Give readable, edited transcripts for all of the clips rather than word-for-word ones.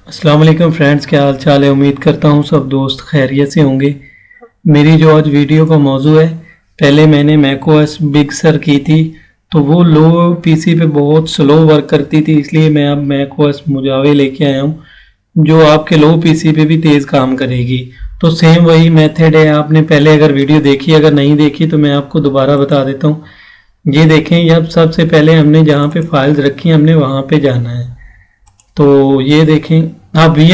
अस्सलाम वालेकुम फ्रेंड्स, क्या हाल चाल है। उम्मीद करता हूँ सब दोस्त खैरियत से होंगे। मेरी जो आज वीडियो का मौजू है, पहले मैंने मैकओएस बिग सर की थी तो वो लो पीसी पे बहुत स्लो वर्क करती थी, इसलिए मैं अब मैकओएस मुजावे लेके आया हूँ जो आपके लो पीसी पे भी तेज़ काम करेगी। तो सेम वही मेथड है। आपने पहले अगर वीडियो देखी, अगर नहीं देखी तो मैं आपको दोबारा बता देता हूँ। ये देखें, अब सबसे पहले हमने जहाँ पे फाइल्स रखी हमने वहाँ पे जाना है। तो ये देखें, आप वी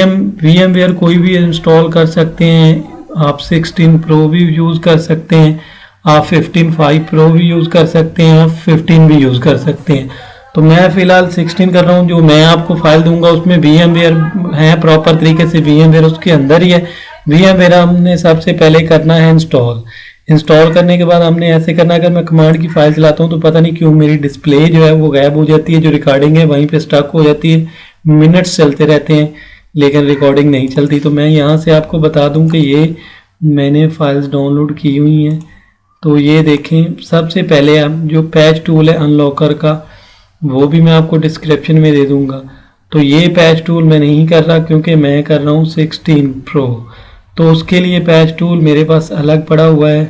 एम वेयर कोई भी इंस्टॉल कर सकते हैं। आप 16 प्रो भी यूज़ कर सकते हैं, आप 15.5 प्रो भी यूज़ कर सकते हैं, आप 15 भी यूज़ कर सकते हैं। तो मैं फ़िलहाल 16 कर रहा हूँ। जो मैं आपको फाइल दूंगा उसमें वी एम वेयर है, प्रॉपर तरीके से वी एम वेयर उसके अंदर ही है। वी एम वेयर हमने सबसे पहले करना है इंस्टॉल। इंस्टॉल करने के बाद हमने ऐसे करना है, अगर मैं कमांड की फाइल चलाता हूँ तो पता नहीं क्यों मेरी डिस्प्ले जो है वो गायब हो जाती है, जो रिकॉर्डिंग है वहीं पे स्टक हो जाती है, मिनट्स चलते रहते हैं लेकिन रिकॉर्डिंग नहीं चलती। तो मैं यहाँ से आपको बता दूं कि ये मैंने फाइल्स डाउनलोड की हुई हैं। तो ये देखें, सबसे पहले आप जो पैच टूल है अनलॉकर का, वो भी मैं आपको डिस्क्रिप्शन में दे दूंगा। तो ये पैच टूल मैं नहीं कर रहा क्योंकि मैं कर रहा हूँ 16 प्रो, तो उसके लिए पैच टूल मेरे पास अलग पड़ा हुआ है,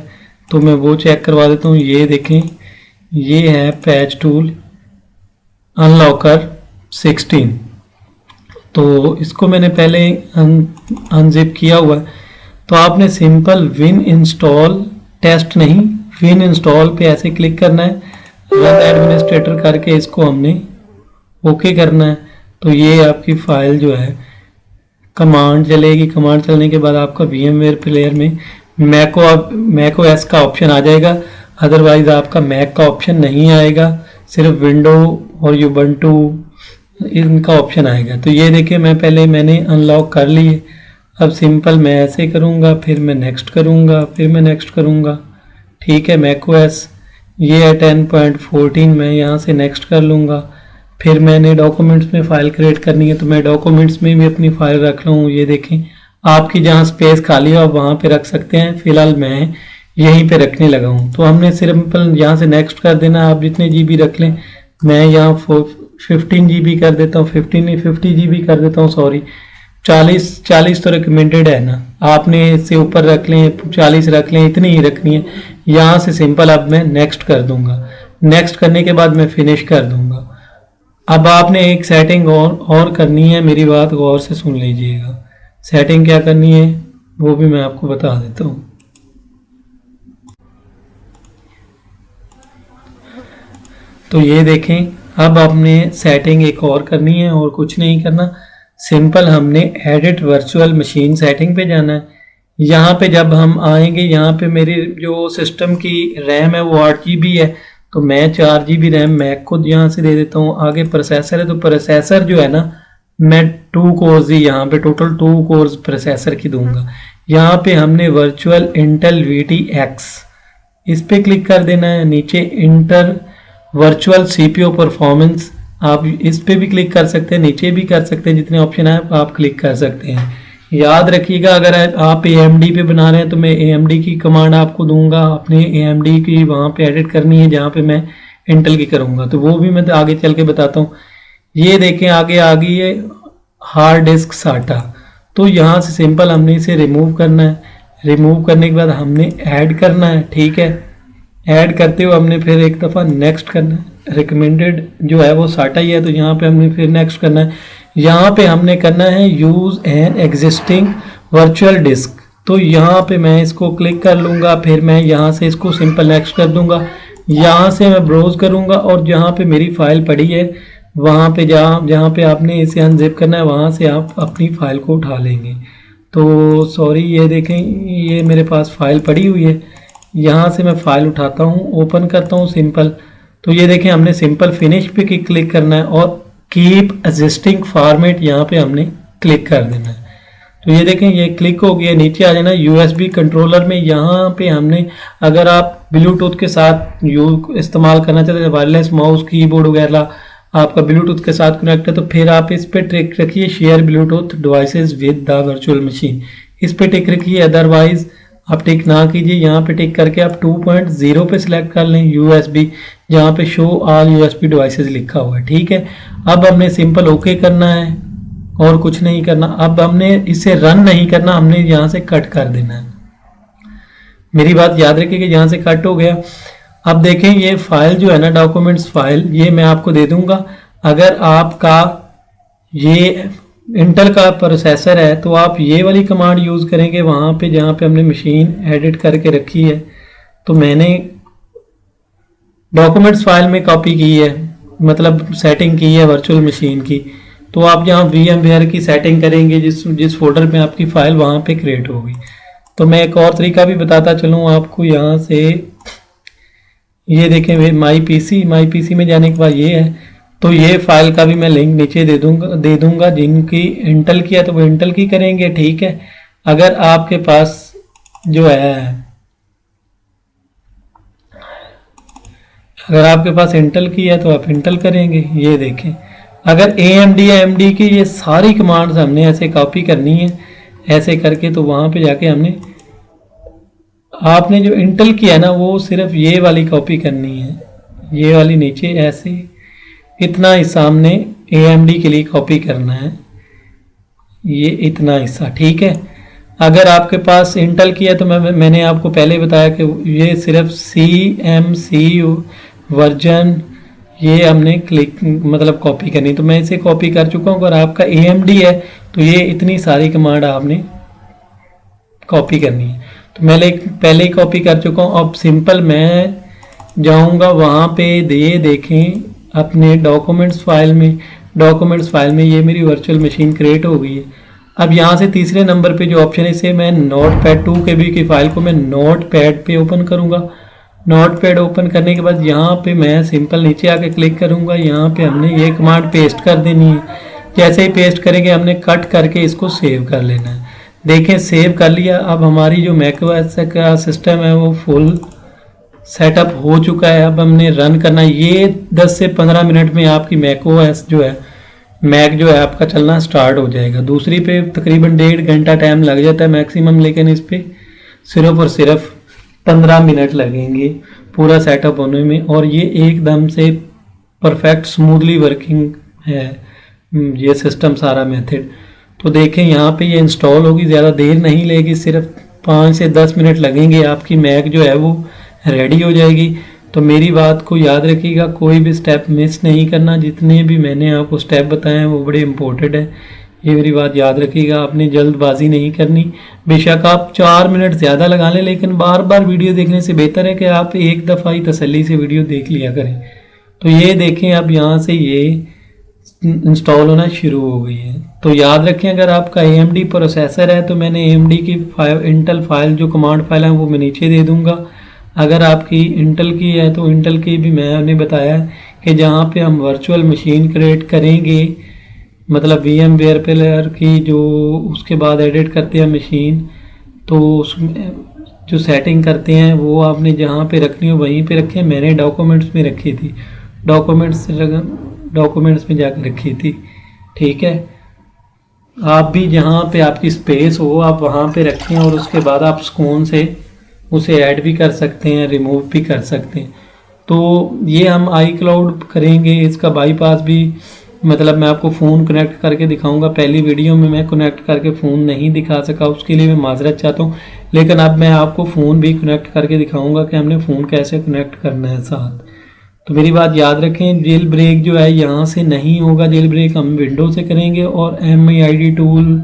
तो मैं वो चेक करवा देता हूँ। ये देखें, ये है पैच टूल अनलॉकर 16। तो इसको मैंने पहले अनजिप किया हुआ है। तो आपने सिंपल विन इंस्टॉल, टेस्ट नहीं, विन इंस्टॉल पे ऐसे क्लिक करना है, रन एडमिनिस्ट्रेटर करके इसको हमने ओके करना है। तो ये आपकी फाइल जो है कमांड चलेगी। कमांड चलने के बाद आपका VMware प्लेयर में मैको एस का ऑप्शन आ जाएगा, अदरवाइज आपका मैक का ऑप्शन नहीं आएगा, सिर्फ विंडो और यूबंटू इनका ऑप्शन आएगा। तो ये देखिए, मैंने अनलॉक कर लिए। अब सिंपल मैं ऐसे करूँगा, फिर मैं नेक्स्ट करूँगा, फिर मैं नेक्स्ट करूँगा। ठीक है, मैकओएस ये है 10.14, मैं यहाँ से नेक्स्ट कर लूँगा। फिर मैंने डॉक्यूमेंट्स में फ़ाइल क्रिएट करनी है, तो मैं डॉक्यूमेंट्स में भी अपनी फ़ाइल रख लूँ। ये देखें, आपकी जहाँ स्पेस खाली हो आप वहाँ पे रख सकते हैं, फ़िलहाल मैं यहीं पे रखने लगा हूँ। तो हमने सिंपल यहाँ से नेक्स्ट कर देना। आप जितने GB रख लें, मैं यहाँ 15 GB कर देता हूँ, 15 नहीं 50 GB कर देता हूँ, सॉरी 40 तो रिकमेंडेड है ना, आपने इससे ऊपर रख लें, 40 रख लें, इतनी ही रखनी है। यहाँ से सिंपल अब मैं नेक्स्ट कर दूंगा। नेक्स्ट करने के बाद मैं फिनिश कर दूंगा। अब आपने एक सेटिंग और करनी है, मेरी बात गौर से सुन लीजिएगा। सेटिंग क्या करनी है वो भी मैं आपको बता देता हूँ। तो ये देखें, अब आपने सेटिंग एक और करनी है और कुछ नहीं करना। सिंपल हमने एडिट वर्चुअल मशीन सेटिंग पे जाना है। यहाँ पे जब हम आएंगे, यहाँ पे मेरी जो सिस्टम की रैम है वो 8 GB है, तो मैं 4 GB रैम मैक को यहाँ से दे देता हूँ। आगे प्रोसेसर है, तो प्रोसेसर जो है ना, मैं 2 कोर्स ही यहाँ पे टोटल 2 कोर्स प्रोसेसर की दूंगा। यहाँ पे हमने वर्चुअल इंटेल VTX इस पे क्लिक कर देना है। नीचे इंटर वर्चुअल CPU परफॉर्मेंस, आप इस पे भी क्लिक कर सकते हैं, नीचे भी कर सकते हैं, जितने ऑप्शन है आप क्लिक कर सकते हैं। याद रखिएगा, अगर आप AMD पे बना रहे हैं तो मैं AMD की कमांड आपको दूंगा, अपने AMD की वहाँ पे एडिट करनी है जहाँ पे मैं इंटेल की करूँगा, तो वो भी मैं आगे चल के बताता हूँ। ये देखें, आगे आ गई है हार्ड डिस्क SATA। तो यहाँ से सिंपल हमने इसे रिमूव करना है। रिमूव करने के बाद हमने ऐड करना है। ठीक है, ऐड करते हुए हमने फिर एक दफ़ा नेक्स्ट करना है। रिकमेंडेड जो है वो SATA ही है, तो यहाँ पे हमने फिर नेक्स्ट करना है। यहाँ पे हमने करना है use an existing virtual disc. तो यहाँ पे मैं इसको क्लिक कर लूँगा, फिर मैं यहाँ से इसको सिंपल नेक्स्ट कर दूँगा। यहाँ से मैं ब्राउज करूँगा और जहाँ पे मेरी फ़ाइल पड़ी है वहाँ पे जहाँ पे आपने इसे अनजिप करना है, वहाँ से आप अपनी फ़ाइल को उठा लेंगे। तो सॉरी, ये देखें, ये मेरे पास फ़ाइल पड़ी हुई है। यहाँ से मैं फ़ाइल उठाता हूँ, ओपन करता हूँ सिंपल। तो ये देखें, हमने सिंपल फिनिश पे क्लिक करना है और कीप एग्जिस्टिंग फॉर्मेट यहाँ पे हमने क्लिक कर देना है। तो ये देखें, ये क्लिक हो गया। नीचे आ जाना USB कंट्रोलर में। यहाँ पे हमने, अगर आप ब्लूटूथ के साथ इस्तेमाल करना चाहते हैं, वायरलेस माउस कीबोर्ड वगैरह आपका ब्लूटूथ के साथ कनेक्ट है, तो फिर आप इस पे टिक रखिए share Bluetooth devices with the virtual machine, इस पे टिक रखिए। अदरवाइज आप टिक ना कीजिए। यहाँ पे टिक करके आप 2.0 पे सिलेक्ट कर लें USB, जहाँ पे शो ऑल USB डिवाइसेस लिखा हुआ है। ठीक है, अब हमने सिंपल ओके करना है। और कुछ नहीं करना। अब हमने इसे रन नहीं करना, हमने यहाँ से कट कर देना है। मेरी बात याद रखिए कि यहाँ से कट हो गया। अब देखें ये फाइल जो है ना, डॉक्यूमेंट्स फाइल, ये मैं आपको दे दूंगा। अगर आपका ये इंटेल का प्रोसेसर है तो आप ये वाली कमांड यूज़ करेंगे वहाँ पे जहाँ पे हमने मशीन एडिट करके रखी है। तो मैंने डॉक्यूमेंट्स फाइल में कॉपी की है, मतलब सेटिंग की है वर्चुअल मशीन की। तो आप यहाँ VMware की सेटिंग करेंगे जिस फोल्डर में आपकी फ़ाइल वहाँ पे क्रिएट होगी। तो मैं एक और तरीका भी बताता चलूँ आपको। यहाँ से ये देखें माई पीसी में जाने के बाद ये है। तो ये फाइल का भी मैं लिंक नीचे दे दूंगा। जिनकी इंटेल की है तो वो इंटेल की करेंगे, ठीक है। अगर आपके पास जो है, अगर आपके पास इंटेल की है तो आप इंटेल करेंगे। ये देखें, अगर AMD या AMD की ये सारी कमांड्स हमने ऐसे कॉपी करनी है, ऐसे करके तो वहाँ पे जाके आपने जो इंटेल की है ना वो सिर्फ ये वाली कॉपी करनी है, ये वाली नीचे ऐसे इतना हिस्सा हमने AMD के लिए कॉपी करना है, ये इतना हिस्सा, ठीक है। अगर आपके पास इंटेल की है तो मैंने आपको पहले बताया कि ये सिर्फ CMC वर्जन ये हमने मतलब कॉपी करनी। तो मैं इसे कॉपी कर चुका हूँ। अगर आपका AMD है तो ये इतनी सारी कमांड आपने कॉपी करनी है। तो मैं पहले ही कॉपी कर चुका हूँ। अब सिंपल मैं जाऊँगा वहाँ पे, ये देखें अपने डॉक्यूमेंट्स फाइल में ये मेरी वर्चुअल मशीन क्रिएट हो गई है। अब यहाँ से तीसरे नंबर पे जो ऑप्शन है, इसे मैं नोटपैड 2 KB की फाइल को मैं नोटपैड पे ओपन करूँगा। नोटपैड ओपन करने के बाद यहाँ पे मैं सिंपल नीचे आके क्लिक करूँगा। यहाँ पे हमने ये कमांड पेस्ट कर देनी है। जैसे ही पेस्ट करेंगे हमने कट करके इसको सेव कर लेना है। देखें सेव कर लिया। अब हमारी जो macOS का सिस्टम है वो फुल सेटअप हो चुका है। अब हमने रन करना है। ये 10 से 15 मिनट में आपकी macOS जो है, मैक जो है आपका चलना स्टार्ट हो जाएगा। दूसरी पे तकरीबन 1.5 घंटा टाइम लग जाता है मैक्सिमम, लेकिन इस पे सिर्फ और सिर्फ 15 मिनट लगेंगे पूरा सेटअप होने में। और ये एकदम से परफेक्ट स्मूथली वर्किंग है ये सिस्टम सारा मेथड। तो देखें यहाँ पे ये इंस्टॉल होगी, ज़्यादा देर नहीं लेगी, सिर्फ 5 से 10 मिनट लगेंगे, आपकी मैक जो है वो रेडी हो जाएगी। तो मेरी बात को याद रखिएगा, कोई भी स्टेप मिस नहीं करना। जितने भी मैंने आपको स्टेप बताए हैं वो बड़े इंपॉर्टेंट है, ये मेरी बात याद रखिएगा। आपने जल्दबाजी नहीं करनी। बेशक आप 4 मिनट ज़्यादा लगा लें, लेकिन बार बार वीडियो देखने से बेहतर है कि आप एक दफ़ा ही तसल्ली से वीडियो देख लिया करें। तो ये देखें अब यहाँ से ये इंस्टॉल होना शुरू हो गई है। तो याद रखें अगर आपका AMD प्रोसेसर है तो मैंने AMD की इंटेल फाइल जो कमांड फाइल है वो मैं नीचे दे दूँगा। अगर आपकी इंटेल की है तो इंटेल की भी मैंने बताया कि जहाँ पे हम वर्चुअल मशीन क्रिएट करेंगे, मतलब VMware प्लेयर की जो उसके बाद एडिट करते हैं मशीन, तो उसमें जो सेटिंग करते हैं वो आपने जहाँ पे रखनी हो वहीं पे रखें। मैंने डॉक्यूमेंट्स में रखी थी, डॉक्यूमेंट्स में जाकर रखी थी, ठीक है। आप भी जहाँ पे आपकी स्पेस हो आप वहाँ पे रखें, और उसके बाद आप सुकून से उसे ऐड भी कर सकते हैं, रिमूव भी कर सकते हैं। तो ये हम iCloud करेंगे, इसका बाईपास भी, मतलब मैं आपको फ़ोन कनेक्ट करके दिखाऊंगा। पहली वीडियो में मैं कनेक्ट करके फ़ोन नहीं दिखा सका, उसके लिए मैं माजरत चाहता हूँ, लेकिन अब मैं आपको फ़ोन भी कनेक्ट करके दिखाऊंगा कि हमने फ़ोन कैसे कनेक्ट करना है साथ। तो मेरी बात याद रखें, जेल ब्रेक जो है यहाँ से नहीं होगा, जेल ब्रेक हम विंडो से करेंगे। और MID टूल,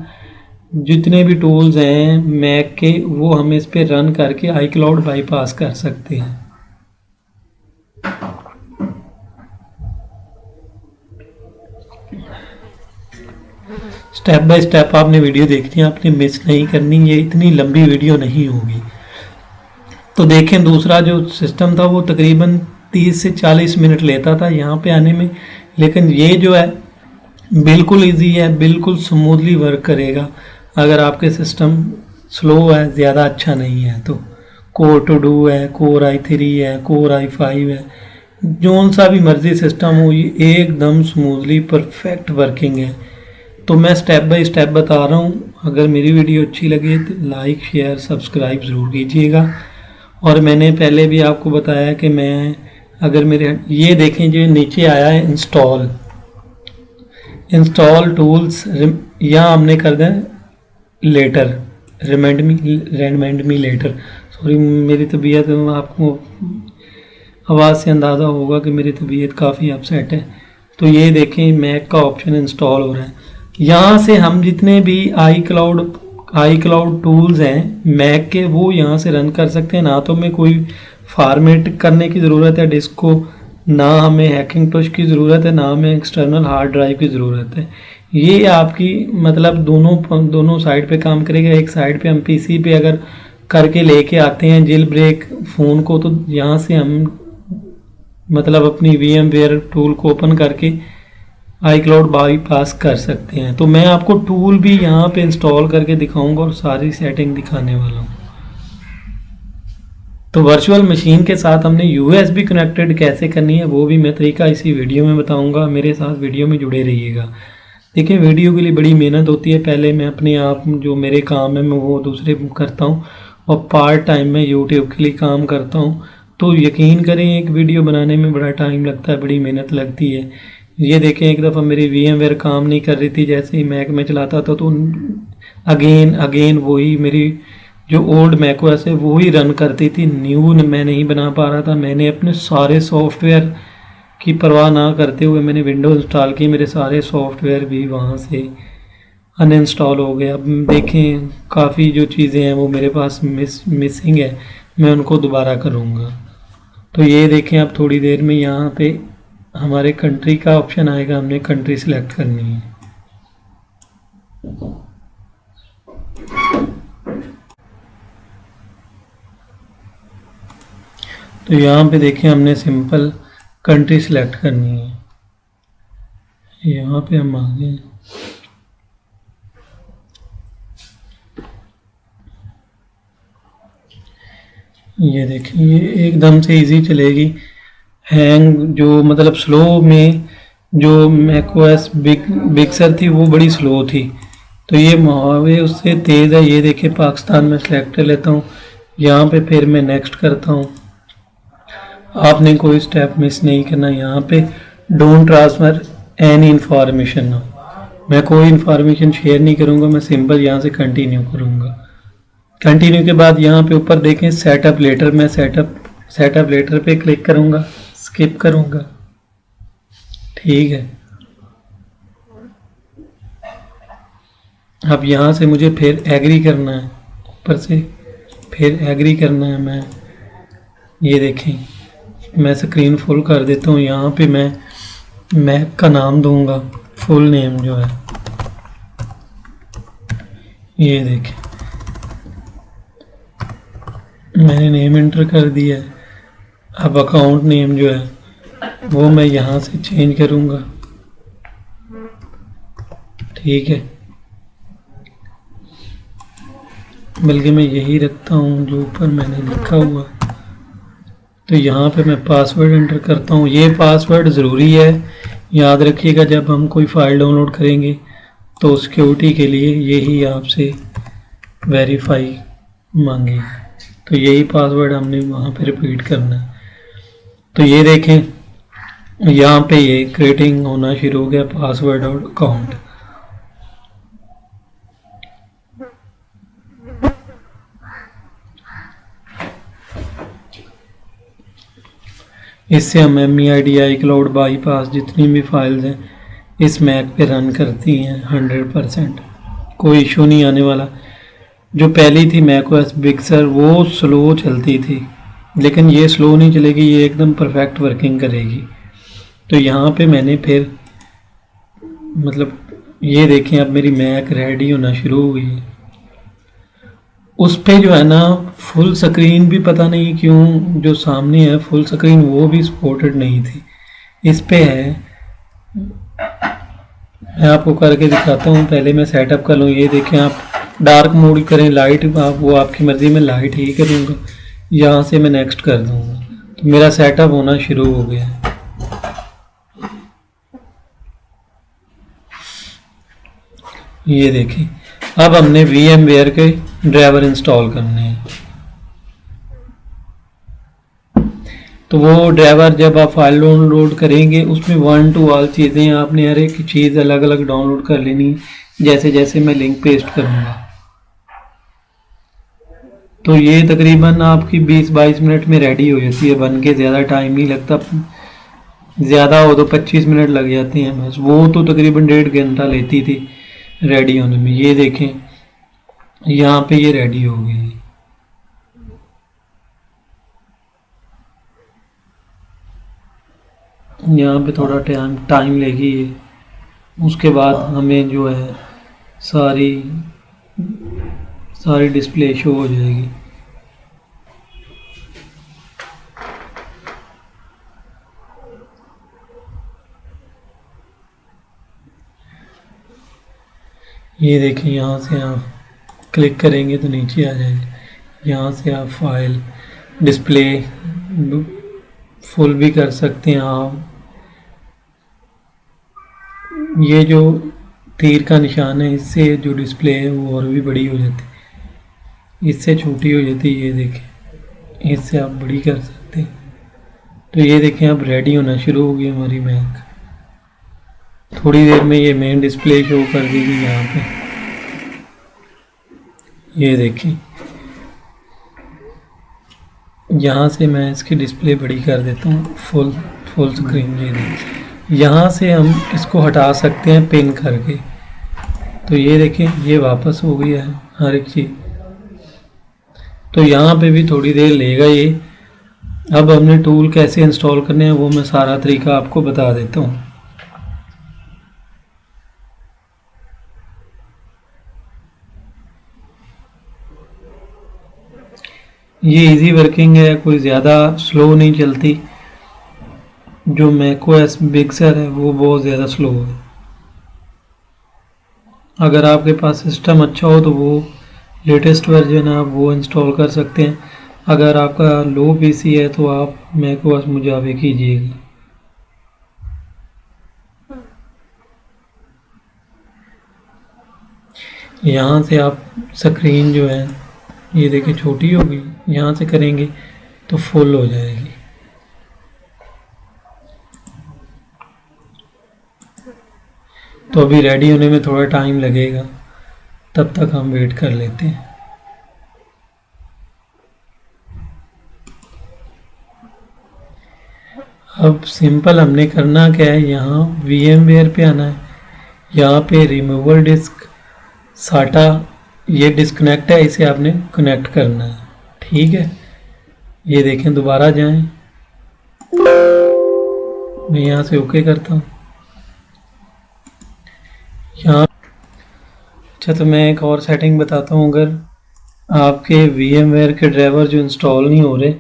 जितने भी टूल्स हैं मैक के, वो हम इस पे रन करके iCloud बाईपास कर सकते हैं। स्टेप बाय स्टेप आपने वीडियो देखनी है, आपने मिस नहीं करनी, ये इतनी लंबी वीडियो नहीं होगी। तो देखें दूसरा जो सिस्टम था वो तकरीबन 30 से 40 मिनट लेता था यहाँ पे आने में, लेकिन ये जो है बिल्कुल इजी है, बिल्कुल स्मूथली वर्क करेगा। अगर आपके सिस्टम स्लो है, ज़्यादा अच्छा नहीं है, तो Core to Do है, Core i3 है, Core i5 है, जोन सा भी मर्जी सिस्टम हो, ये एकदम स्मूथली परफेक्ट वर्किंग है। तो मैं स्टेप बाय स्टेप बता रहा हूँ। अगर मेरी वीडियो अच्छी लगे तो लाइक शेयर सब्सक्राइब ज़रूर कीजिएगा। और मैंने पहले भी आपको बताया कि मैं अगर मेरे ये देखें जो नीचे आया है इंस्टॉल, इंस्टॉल टूल्स, यहाँ हमने कर दें later, remind me later. Sorry, मेरी तबीयत, आपको आवाज़ से अंदाज़ा होगा कि मेरी तबीयत काफ़ी अपसेट है। तो ये देखें मैक का ऑप्शन इंस्टॉल हो रहा है। यहाँ से हम जितने भी आई क्लाउड टूल्स हैं मैक के, वो यहाँ से रन कर सकते हैं। ना तो हमें कोई फॉर्मेट करने की ज़रूरत है डिस्क को, ना हमें हैकिंग टच की ज़रूरत है, ना हमें एक्सटर्नल हार्ड ड्राइव की ज़रूरत है। ये आपकी मतलब दोनों साइड पे काम करेगा। एक साइड पे हम पीसी पे अगर करके लेके आते हैं जेल ब्रेक फ़ोन को, तो यहाँ से हम मतलब अपनी VMware टूल को ओपन करके iCloud बाईपास कर सकते हैं। तो मैं आपको टूल भी यहाँ पे इंस्टॉल करके दिखाऊंगा और सारी सेटिंग दिखाने वाला हूँ। तो वर्चुअल मशीन के साथ हमने USB कनेक्टेड कैसे करनी है वो भी मैं तरीका इसी वीडियो में बताऊंगा। मेरे साथ वीडियो में जुड़े रहिएगा। देखिए, वीडियो के लिए बड़ी मेहनत होती है। पहले मैं अपने आप जो मेरे काम है मैं वो दूसरे करता हूँ, और पार्ट टाइम में यूट्यूब के लिए काम करता हूँ। तो यकीन करें एक वीडियो बनाने में बड़ा टाइम लगता है, बड़ी मेहनत लगती है। ये देखें, एक दफ़ा मेरी VMware काम नहीं कर रही थी, जैसे ही मैक में चलाता था तो अगेन वही मेरी जो ओल्ड मैकओएस है वो ही रन करती थी, न्यू मैं नहीं बना पा रहा था। मैंने अपने सारे सॉफ्टवेयर की परवाह ना करते हुए मैंने विंडोज़ इंस्टॉल की, मेरे सारे सॉफ्टवेयर भी वहाँ से अनइंस्टॉल हो गए। अब देखें काफ़ी जो चीज़ें हैं वो मेरे पास मिसिंग है, मैं उनको दोबारा करूँगा। तो ये देखें, अब थोड़ी देर में यहाँ पे हमारे कंट्री का ऑप्शन आएगा, हमने कंट्री सिलेक्ट करनी है। तो यहाँ पे देखें हमने सिंपल कंट्री सिलेक्ट करनी है। यहाँ पे हम आ गए। ये देखिए, ये एकदम से इजी चलेगी। हैंग जो मतलब स्लो में जो मैकओएस बिग सर थी वो बड़ी स्लो थी, तो ये मुहावे उससे तेज़ है। ये देखिए, पाकिस्तान में सिलेक्ट कर लेता हूँ, यहाँ पे फिर मैं नेक्स्ट करता हूँ। आपने कोई स्टेप मिस नहीं करना। यहाँ पे डोंट ट्रांसफ़र एनी इंफॉर्मेशन ना, मैं कोई इंफॉर्मेशन शेयर नहीं करूँगा, मैं सिंपल यहाँ से कंटिन्यू करूँगा। कंटिन्यू के बाद यहाँ पे ऊपर देखें सेटअप लेटर, मैं सेटअप लेटर पे क्लिक करूँगा, स्किप करूँगा। ठीक है, अब यहाँ से मुझे फिर एग्री करना है, ऊपर से फिर एग्री करना है। मैं ये देखें, मैं स्क्रीन फुल कर देता हूँ। यहाँ पे मैं मैक का नाम दूंगा, फुल नेम जो है, ये देखें मैंने नेम एंटर कर दिया है। अब अकाउंट नेम जो है वो मैं यहाँ से चेंज करूँगा। ठीक है, बल्कि मैं यही रखता हूँ जो ऊपर मैंने लिखा हुआ। तो यहाँ पे मैं पासवर्ड एंटर करता हूँ। ये पासवर्ड ज़रूरी है, याद रखिएगा। जब हम कोई फ़ाइल डाउनलोड करेंगे तो सिक्योरिटी के लिए यही आपसे वेरीफाई मांगेगी, तो यही पासवर्ड हमने वहाँ पे रिपीट करना है। तो ये देखें, यहाँ पे ये क्रिएटिंग होना शुरू हो गया, पासवर्ड और अकाउंट। इससे हम MEID iCloud बाईपास जितनी भी फाइल्स हैं इस मैक पे रन करती हैं 100%, कोई इशू नहीं आने वाला। जो पहली थी मैकओएस बिग सर वो स्लो चलती थी, लेकिन ये स्लो नहीं चलेगी, ये एकदम परफेक्ट वर्किंग करेगी। तो यहाँ पे मैंने फिर मतलब ये देखें, अब मेरी मैक रेडी होना शुरू हो गई है। उस पे जो है ना फुल स्क्रीन भी पता नहीं क्यों जो सामने है फुल स्क्रीन वो भी सपोर्टेड नहीं थी, इस पे है। मैं आपको करके दिखाता हूँ, पहले मैं सेटअप कर लूँ। ये देखें, आप डार्क मोड करें, लाइट आप वो आपकी मर्ज़ी में लाइट ही करूँगा। यहाँ से मैं नेक्स्ट कर दूँगा, तो मेरा सेटअप होना शुरू हो गया है। ये देखें, अब हमने VMware के ड्राइवर इंस्टॉल करने हैं। तो वो ड्राइवर जब आप फाइल डाउनलोड करेंगे उसमें वन टू ऑल चीज़ें आपने हर एक चीज़ अलग अलग डाउनलोड कर लेनी, जैसे जैसे मैं लिंक पेस्ट करूँगा। तो ये तकरीबन आपकी 20-22 मिनट में रेडी हो जाती है बन के, ज़्यादा टाइम नहीं लगता, ज़्यादा हो तो 25 मिनट लग जाते हैं बस। वो तो तकरीबन 1.5 घंटा लेती थी रेडी होने में। ये देखें यहाँ पे ये रेडी हो गई। यहाँ पे थोड़ा टाइम लेगी ये, उसके बाद हमें जो है सारी डिस्प्ले शो हो जाएगी। ये देखिए यहाँ से आप क्लिक करेंगे तो नीचे आ जाएगी। यहाँ से आप फाइल डिस्प्ले फुल भी कर सकते हैं आप। ये जो तीर का निशान है इससे जो डिस्प्ले है वो और भी बड़ी हो जाती है, इससे छोटी हो जाती है। ये देखें इससे आप बड़ी कर सकते हैं। तो ये देखें अब रेडी होना शुरू हो गई हमारी मैक। थोड़ी देर में ये मेन डिस्प्ले शो कर देगी यहाँ पे। ये देखें यहाँ से मैं इसकी डिस्प्ले बड़ी कर देता हूँ, फुल स्क्रीन। ये देखें यहाँ से हम इसको हटा सकते हैं पिन करके। तो ये देखें ये वापस हो गया है हर एक चीज़। तो यहाँ पे भी थोड़ी देर लेगा ये। अब हमने टूल कैसे इंस्टॉल करने हैं वो मैं सारा तरीका आपको बता देता हूँ। ये इजी वर्किंग है, कोई ज़्यादा स्लो नहीं चलती। जो मैकओएस बिग सर है वो बहुत ज़्यादा स्लो है। अगर आपके पास सिस्टम अच्छा हो तो वो लेटेस्ट वर्जन है, आप वो इंस्टॉल कर सकते हैं। अगर आपका लो पीसी है तो आप मैकओएस मुजावे कीजिएगा। यहाँ से आप स्क्रीन जो है ये देखिए छोटी हो गई, यहाँ से करेंगे तो फुल हो जाएगी। तो अभी रेडी होने में थोड़ा टाइम लगेगा, तब तक हम वेट कर लेते हैं। अब सिंपल हमने करना क्या है, यहाँ VMware पे आना है। यहाँ पे रिमूवल डिस्क साटा ये डिस्कनेक्ट है, इसे आपने कनेक्ट करना है। ठीक है, ये देखें दोबारा जाएं, मैं यहाँ से ओके करता हूँ। यहाँ अच्छा, तो मैं एक और सेटिंग बताता हूँ। अगर आपके VMware के ड्राइवर जो इंस्टॉल नहीं हो रहे,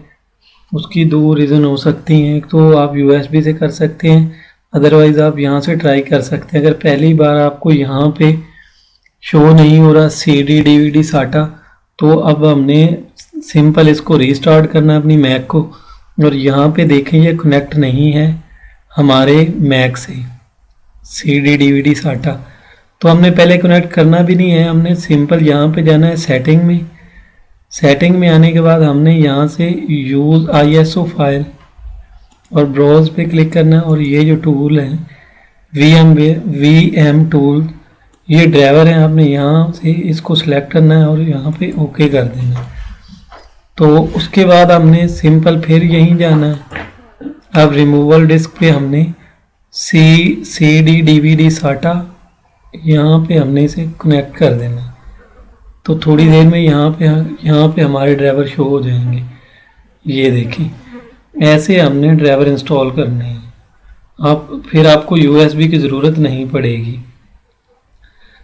उसकी दो रीज़न हो सकती हैं। एक तो आप USB से कर सकते हैं, अदरवाइज़ आप यहाँ से ट्राई कर सकते हैं। अगर पहली बार आपको यहाँ पे शो नहीं हो रहा CD DVD साटा, तो अब हमने सिंपल इसको रीस्टार्ट करना है अपनी मैक को। और यहाँ पे देखें ये कनेक्ट नहीं है हमारे मैक से CD DVD साटा, तो हमने पहले कनेक्ट करना भी नहीं है। हमने सिंपल यहाँ पे जाना है सेटिंग में। सेटिंग में आने के बाद हमने यहाँ से यूज़ ISO फाइल और ब्राउज पे क्लिक करना है। और ये जो टूल है VM टूल, ये ड्राइवर है, आपने यहाँ से इसको सिलेक्ट करना है और यहाँ पे ओके कर देना है। तो उसके बाद हमने सिंपल फिर यहीं जाना है। अब रिमूवल डिस्क पे हमने CD DVD साटा, यहाँ पे हमने इसे कनेक्ट कर देना। तो थोड़ी देर में यहाँ पे हमारे ड्राइवर शो हो जाएंगे। ये देखिए ऐसे हमने ड्राइवर इंस्टॉल करने हैं। फिर आपको USB की ज़रूरत नहीं पड़ेगी।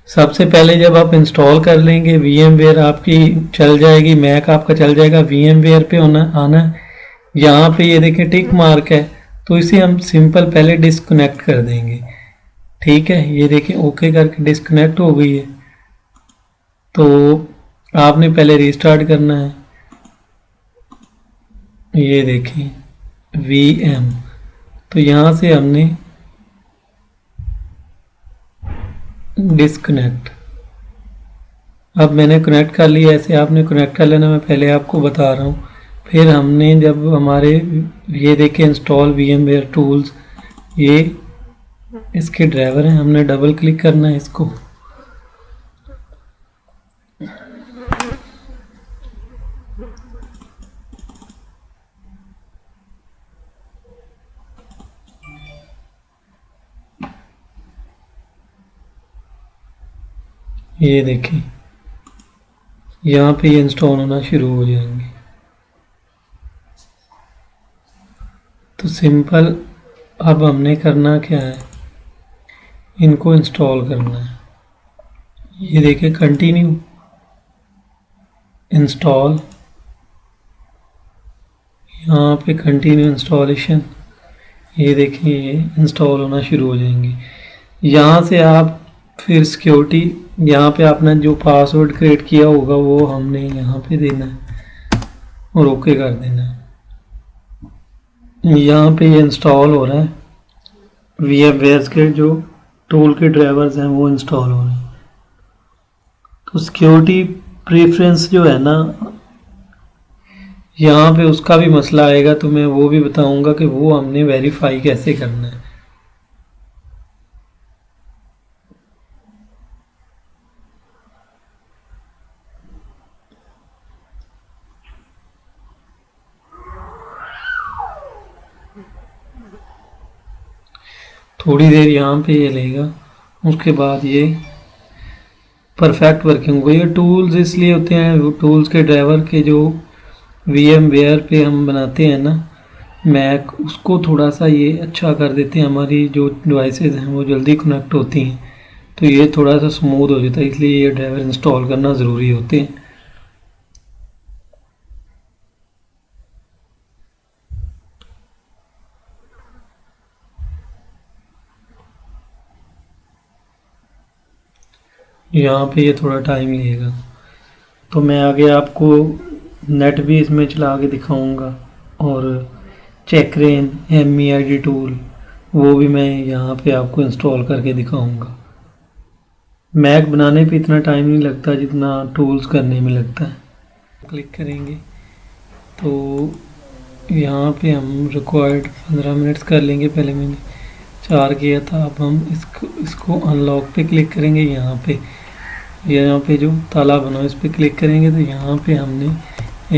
सबसे पहले जब आप इंस्टॉल कर लेंगे VMware आपकी चल जाएगी, मैक आपका चल जाएगा। VMware पे आना है, यहाँ पे ये देखें टिक मार्क है, तो इसे हम सिंपल पहले डिस्कनेक्ट कर देंगे। ठीक है, ये देखें ओके करके डिस्कनेक्ट हो गई है। तो आपने पहले रीस्टार्ट करना है। ये देखें VM, तो यहाँ से हमने डिस्कनेक्ट, अब मैंने कनेक्ट कर लिया। ऐसे आपने कनेक्ट कर लेना, मैं पहले आपको बता रहा हूँ। फिर हमने जब हमारे ये देखे इंस्टॉल VMware टूल्स, ये इसके ड्राइवर हैं, हमने डबल क्लिक करना है इसको। ये देखें यहाँ पे ये इंस्टॉल होना शुरू हो जाएंगे। तो सिंपल अब हमने करना क्या है, इनको इंस्टॉल करना है। ये देखें कंटिन्यू, इंस्टॉल, यहाँ पे कंटिन्यू इंस्टॉलेशन। ये देखें ये इंस्टॉल होना शुरू हो जाएंगे। यहाँ से आप फिर सिक्योरिटी, यहाँ पे आपने जो पासवर्ड क्रिएट किया होगा वो हमने यहाँ पे देना है और ओके कर देना है। यहाँ पे ये इंस्टॉल हो रहा है, VMware के जो टूल के ड्राइवर्स हैं वो इंस्टॉल हो रहे हैं। तो सिक्योरिटी प्रेफरेंस जो है ना, यहाँ पे उसका भी मसला आएगा, तो मैं वो भी बताऊंगा कि वो हमने वेरीफाई कैसे करना है। थोड़ी देर यहाँ पे ये लेगा, उसके बाद ये परफेक्ट वर्किंग होगा। ये टूल्स इसलिए होते हैं, वो टूल्स के ड्राइवर के जो VMware पे हम बनाते हैं ना मैक, उसको थोड़ा सा ये अच्छा कर देते हैं, हमारी जो डिवाइसेस हैं वो जल्दी कनेक्ट होती हैं, तो ये थोड़ा सा स्मूथ हो जाता है, इसलिए ये ड्राइवर इंस्टॉल करना ज़रूरी होते हैं। यहाँ पे ये थोड़ा टाइम लेगा, तो मैं आगे आपको नेट भी इसमें चला के दिखाऊंगा, और चेकरेन MEID टूल वो भी मैं यहाँ पे आपको इंस्टॉल करके दिखाऊंगा। मैक बनाने पे इतना टाइम नहीं लगता जितना टूल्स करने में लगता है। क्लिक करेंगे तो यहाँ पे हम रिक्वायर्ड 15 मिनट्स कर लेंगे, पहले मैंने 4 किया था। अब हम इसको अनलॉक पे क्लिक करेंगे। यहाँ पे जो ताला बना है इस पर क्लिक करेंगे, तो यहाँ पे हमने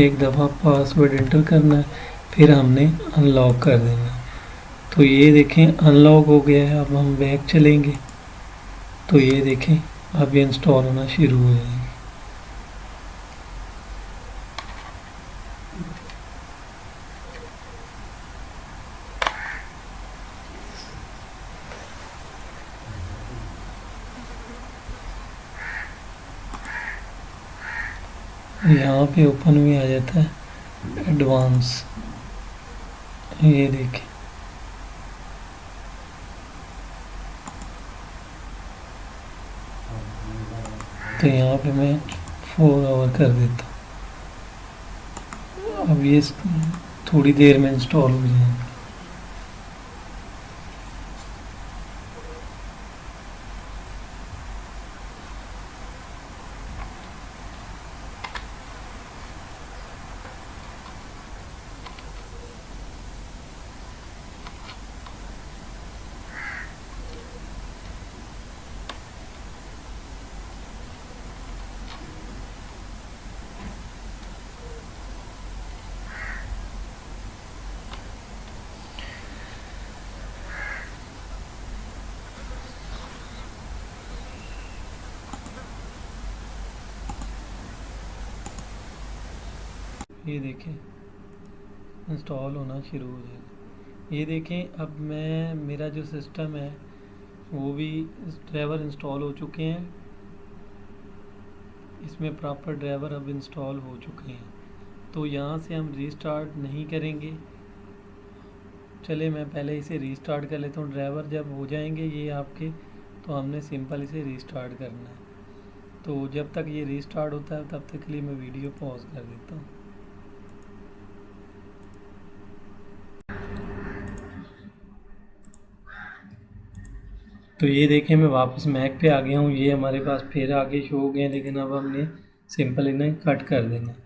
एक दफ़ा पासवर्ड एंटर करना है, फिर हमने अनलॉक कर देना है। तो ये देखें अनलॉक हो गया है। अब हम बैक चलेंगे तो ये देखें अब ये इंस्टॉल होना शुरू हो जाएगा। यहाँ पे ओपन भी आ जाता है एडवांस, ये देखें। तो यहाँ पे मैं 4 आवर कर देता हूँ। अब ये थोड़ी देर में इंस्टॉल हो जाएगा। ये देखें इंस्टॉल होना शुरू हो जाएगा। ये देखें अब मेरा जो सिस्टम है वो भी ड्राइवर इंस्टॉल हो चुके हैं, इसमें प्रॉपर ड्राइवर अब इंस्टॉल हो चुके हैं। तो यहाँ से हम रीस्टार्ट नहीं करेंगे। चले मैं पहले इसे रीस्टार्ट कर लेता हूँ। ड्राइवर जब हो जाएंगे ये आपके, तो हमने सिंपल इसे रीस्टार्ट करना है। तो जब तक ये रीस्टार्ट होता है तब तक के लिए मैं वीडियो पॉज कर देता हूँ। तो ये देखें मैं वापस मैक पे आ गया हूँ। ये हमारे पास फिर आगे शो हो गए हैं, लेकिन अब हमने सिंपल इन्हें कट कर देना है।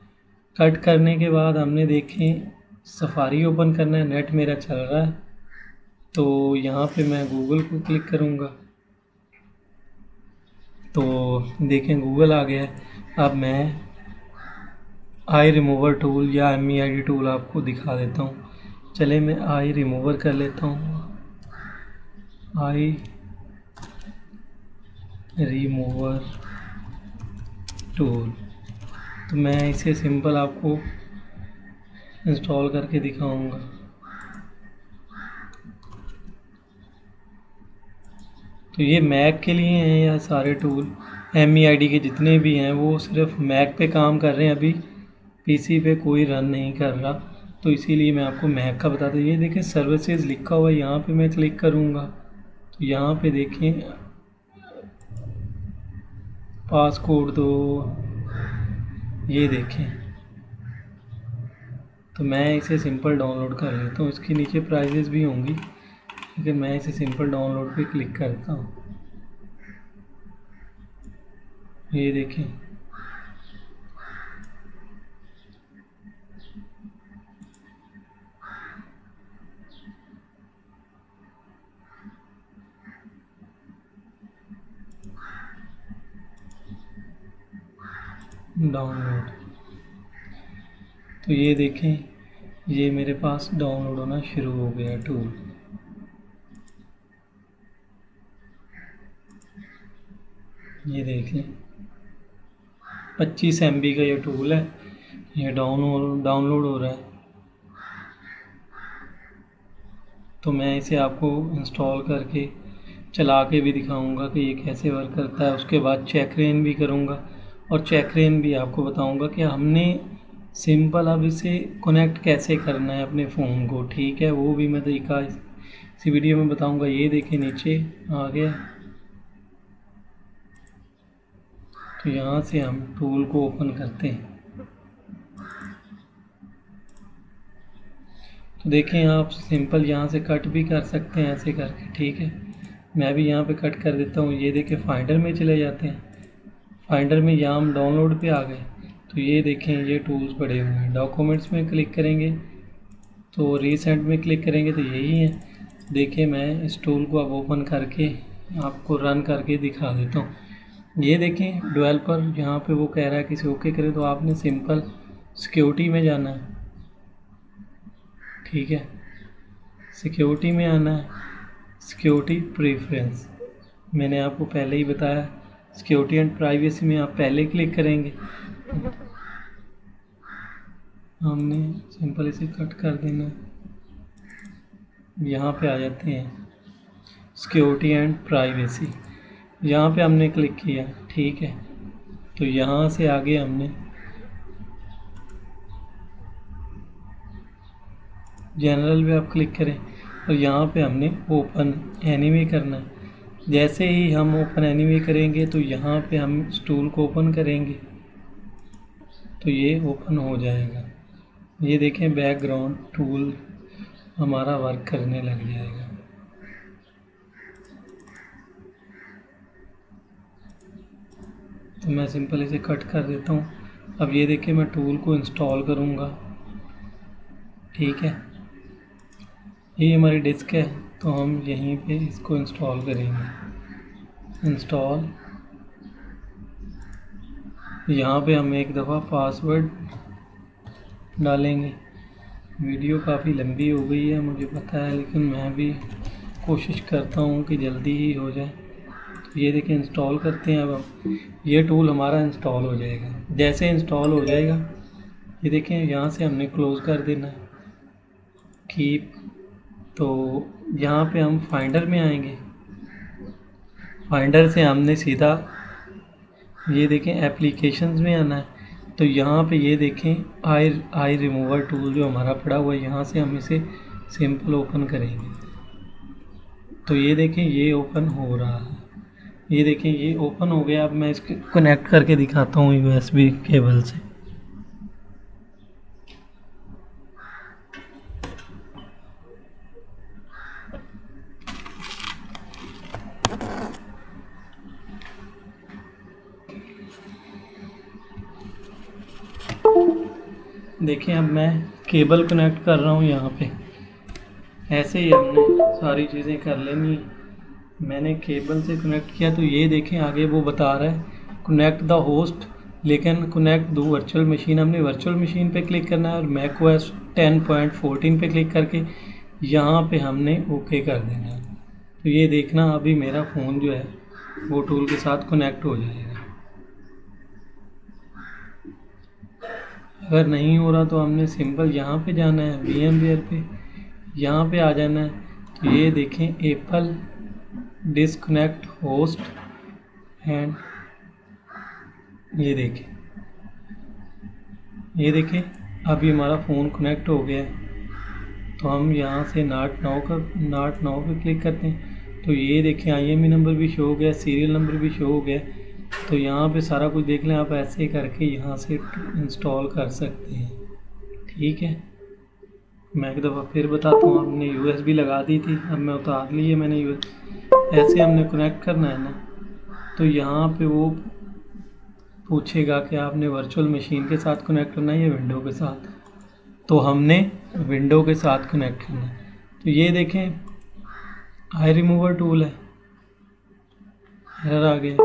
कट करने के बाद हमने देखें सफारी ओपन करना है, नेट मेरा चल रहा है तो यहाँ पे मैं गूगल को क्लिक करूँगा तो देखें गूगल आ गया है। अब मैं आई रिमूवर टूल या MEID टूल आपको दिखा देता हूँ। चले मैं आई रिमूवर कर लेता हूँ, आई रिमूवर टूल। तो मैं इसे सिंपल आपको इंस्टॉल करके दिखाऊंगा। तो ये मैक के लिए हैं या सारे टूल MEID के जितने भी हैं वो सिर्फ मैक पे काम कर रहे हैं, अभी PC पे कोई रन नहीं कर रहा, तो इसीलिए मैं आपको मैक का बताता हूँ। ये देखें सर्विसेज लिखा हुआ है, यहाँ पे मैं क्लिक करूँगा तो यहाँ पे देखें पासकोड दो, ये देखें। तो मैं इसे सिंपल डाउनलोड कर लेता हूँ, इसके नीचे प्राइजेस भी होंगी लेकिन मैं इसे सिंपल डाउनलोड पे क्लिक करता हूँ। ये देखें डाउनलोड, तो ये देखें ये मेरे पास डाउनलोड होना शुरू हो गया टूल। ये देख लें 25 MB का ये टूल है, ये डाउनलोड हो रहा है। तो मैं इसे आपको इंस्टॉल करके चला के भी दिखाऊंगा कि ये कैसे वर्क करता है। उसके बाद चेक रेन भी करूंगा और चेक रेन भी आपको बताऊंगा कि हमने सिंपल अब इसे कनेक्ट कैसे करना है अपने फ़ोन को, ठीक है, वो भी मैं तरीका इसी वीडियो में बताऊंगा। ये देखिए नीचे आ गया, तो यहाँ से हम टूल को ओपन करते हैं। तो देखें आप सिंपल यहाँ से कट भी कर सकते हैं ऐसे करके, ठीक है। मैं भी यहाँ पे कट कर देता हूँ। ये देखें फाइंडर में चले जाते हैं, फाइंडर में यहाँ हम डाउनलोड पे आ गए तो ये देखें ये टूल्स पड़े हुए हैं। डॉक्यूमेंट्स में क्लिक करेंगे तो रीसेंट में क्लिक करेंगे तो यही है। देखिए मैं इस टूल को अब ओपन करके आपको रन करके दिखा देता हूँ। ये देखें डेवलपर यहाँ पे वो कह रहा है किसी ओके करे, तो आपने सिंपल सिक्योरिटी में जाना है, ठीक है, सिक्योरिटी में आना है, सिक्योरिटी प्रेफरेंस मैंने आपको पहले ही बताया। सिक्योरिटी एंड प्राइवेसी में आप पहले क्लिक करेंगे, हमने सिंपल इसे कट कर देना है। यहाँ पे आ जाते हैं सिक्योरिटी एंड प्राइवेसी, यहाँ पे हमने क्लिक किया, ठीक है। तो यहाँ से आगे हमने जनरल पे आप क्लिक करें और यहाँ पे हमने ओपन एनीवे करना है। जैसे ही हम ओपन एनीवे करेंगे तो यहाँ पे हम इस टूल को ओपन करेंगे तो ये ओपन हो जाएगा। ये देखें बैकग्राउंड टूल हमारा वर्क करने लग जाएगा। तो मैं सिंपल इसे कट कर देता हूँ। अब ये देखिए मैं टूल को इंस्टॉल करूँगा, ठीक है। ये हमारी डिस्क है तो हम यहीं पे इसको इंस्टॉल करेंगे। इंस्टॉल, यहाँ पे हम एक दफ़ा पासवर्ड डालेंगे। वीडियो काफ़ी लंबी हो गई है मुझे पता है, लेकिन मैं भी कोशिश करता हूँ कि जल्दी ही हो जाए। तो ये देखिए इंस्टॉल करते हैं। अब हम ये टूल हमारा इंस्टॉल हो जाएगा। जैसे इंस्टॉल हो जाएगा ये देखें यहाँ से हमने क्लोज़ कर देना है, कीप। तो यहाँ पे हम फाइंडर में आएंगे, फाइंडर से हमने सीधा ये देखें एप्लीकेशंस में आना है। तो यहाँ पे ये देखें आई रिमूवर टूल जो हमारा पड़ा हुआ है, यहाँ से हम इसे सिंपल ओपन करेंगे। तो ये देखें ये ओपन हो रहा है, ये देखें ये ओपन हो गया। अब मैं इसको कनेक्ट करके दिखाता हूँ USB केबल से। देखें अब मैं केबल कनेक्ट कर रहा हूँ यहाँ पे। ऐसे ही हमने सारी चीज़ें कर लेनी है। मैंने केबल से कनेक्ट किया तो ये देखें आगे वो बता रहा है कनेक्ट द होस्ट, लेकिन कनेक्ट दो वर्चुअल मशीन। हमने वर्चुअल मशीन पे क्लिक करना है और macOS 10.14 पे क्लिक करके यहाँ पे हमने ओके कर देना है। तो ये देखना अभी मेरा फ़ोन जो है वो टूल के साथ कनेक्ट हो जाएगा। अगर नहीं हो रहा तो हमने सिंपल यहाँ पे जाना है VMware पे, यहाँ पे आ जाना है। तो ये देखें एप्पल डिस्कनेक्ट होस्ट एंड ये देखें अभी हमारा फ़ोन कनेक्ट हो गया है। तो हम यहाँ से नॉट नाउ पे क्लिक करते हैं तो ये देखें IMEI नंबर भी शो हो गया, सीरियल नंबर भी शो हो गया। तो यहाँ पे सारा कुछ देख लें आप, ऐसे करके यहाँ से इंस्टॉल कर सकते हैं। ठीक है, मैं एक दफ़ा फिर बताता हूँ। हमने USB लगा दी थी, अब मैं उतार ली है मैंने ऐसे हमने कनेक्ट करना है ना, तो यहाँ पे वो पूछेगा कि आपने वर्चुअल मशीन के साथ कनेक्ट करना है या विंडो के साथ। तो हमने विंडो के साथ कनेक्ट करना है। तो ये देखें आई रिमूवर टूल है, एरर आ गया।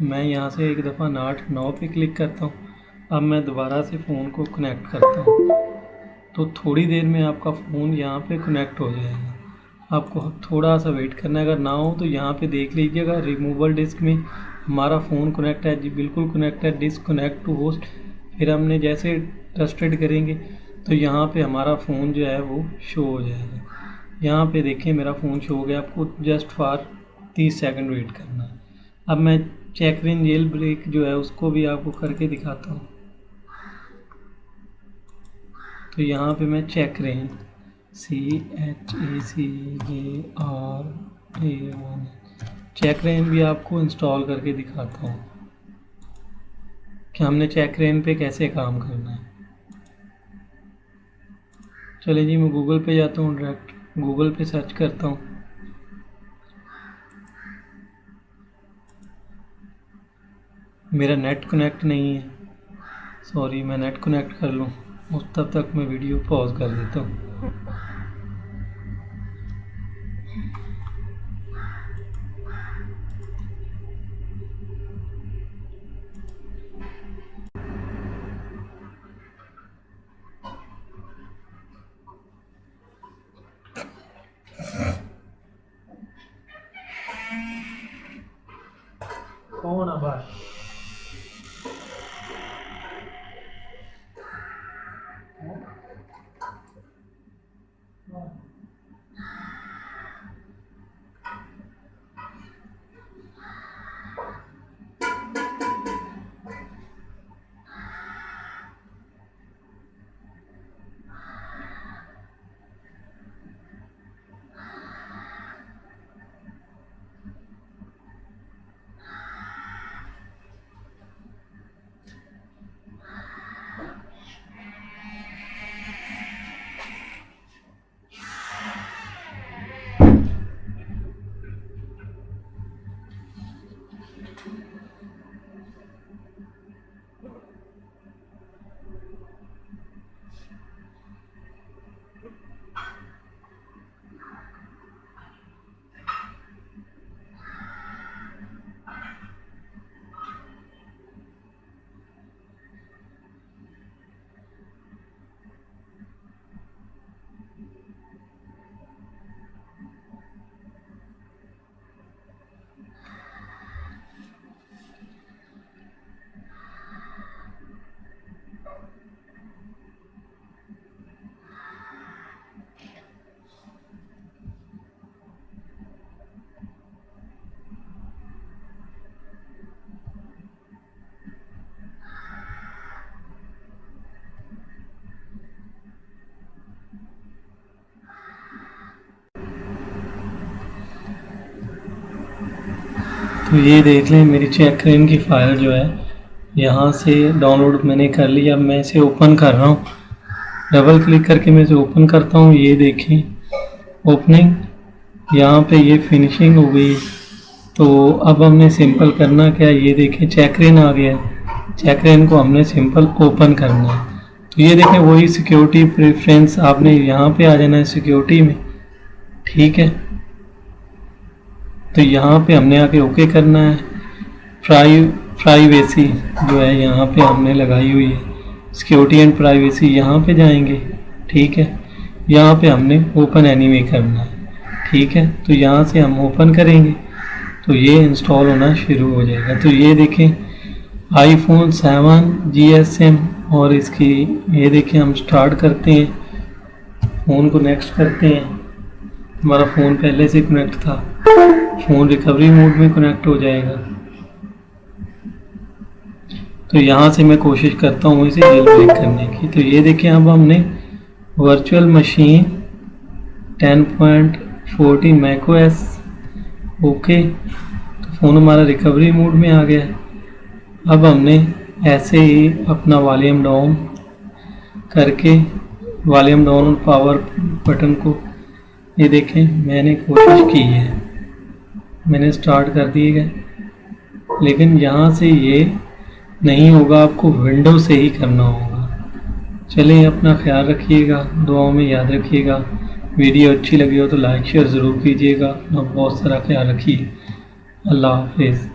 मैं यहाँ से एक दफ़ा नॉट नाउ पे क्लिक करता हूँ। अब मैं दोबारा से फ़ोन को कनेक्ट करता हूँ तो थोड़ी देर में आपका फ़ोन यहाँ पे कनेक्ट हो जाएगा। आपको थोड़ा सा वेट करना है। अगर ना हो तो यहाँ पे देख लीजिएगा रिमूवल डिस्क में हमारा फ़ोन कनेक्ट है जी, बिल्कुल कनेक्ट है। डिस्कनेक्ट टू होस्ट, फिर हमने जैसे ट्रस्टेड करेंगे तो यहाँ पे हमारा फ़ोन जो है वो शो हो जाएगा। यहाँ पे देखें मेरा फ़ोन शो हो गया। आपको जस्ट फॉर 30 सेकंड वेट करना है। अब मैं चेकरेन जेल ब्रेक जो है उसको भी आपको करके दिखाता हूँ। तो यहाँ पे मैं चेकरेन CHACKRAN चेकरेन भी आपको इंस्टॉल करके दिखाता हूँ कि हमने चेकरेन पे कैसे काम करना है। चलिए जी, मैं गूगल पे जाता हूँ, डायरेक्ट गूगल पे सर्च करता हूँ। मेरा नेट कनेक्ट नहीं है, सॉरी, मैं नेट कनेक्ट कर लूँ उस तब तक मैं वीडियो पॉज कर देता हूँ। कौन आभार तो ये देख लें मेरी चेकरेन की फ़ाइल जो है यहाँ से डाउनलोड मैंने कर ली। अब मैं इसे ओपन कर रहा हूँ, डबल क्लिक करके मैं इसे ओपन करता हूँ। ये देखें ओपनिंग, यहाँ पे ये फिनिशिंग हो गई। तो अब हमने सिंपल करना क्या है, ये देखें चेकरेन आ गया है। चेकरेन को हमने सिंपल ओपन करना है। तो ये देखें वही सिक्योरिटी प्रेफरेंस, आपने यहाँ पे आ जाना है सिक्योरिटी में, ठीक है। तो यहाँ पे हमने आके ओके करना है। प्राइवेसी जो है यहाँ पे हमने लगाई हुई है, सिक्योरिटी एंड प्राइवेसी, यहाँ पे जाएंगे, ठीक है। यहाँ पे हमने ओपन एनीवे करना है, ठीक है। तो यहाँ से हम ओपन करेंगे तो ये इंस्टॉल होना शुरू हो जाएगा। तो ये देखें iPhone 7 GSM, और इसकी ये देखें हम स्टार्ट करते हैं, फ़ोन को नेक्स्ट करते हैं। हमारा फ़ोन पहले से कनेक्ट था, फ़ोन रिकवरी मोड में कनेक्ट हो जाएगा। तो यहाँ से मैं कोशिश करता हूँ इसे जेल ब्रेक करने की। तो ये देखें अब हमने वर्चुअल मशीन 10.14 macOS, ओके। तो फ़ोन हमारा रिकवरी मोड में आ गया है। अब हमने ऐसे ही अपना वॉल्यूम डाउन करके, वॉल्यूम डाउन और पावर बटन को, ये देखें मैंने कोशिश की है, मैंने स्टार्ट कर दिए गए, लेकिन यहाँ से ये नहीं होगा, आपको विंडो से ही करना होगा। चलिए अपना ख्याल रखिएगा, दुआओं में याद रखिएगा। वीडियो अच्छी लगी हो तो लाइक शेयर ज़रूर कीजिएगा। अपना बहुत सारा ख्याल रखिए। अल्लाह हाफिज़।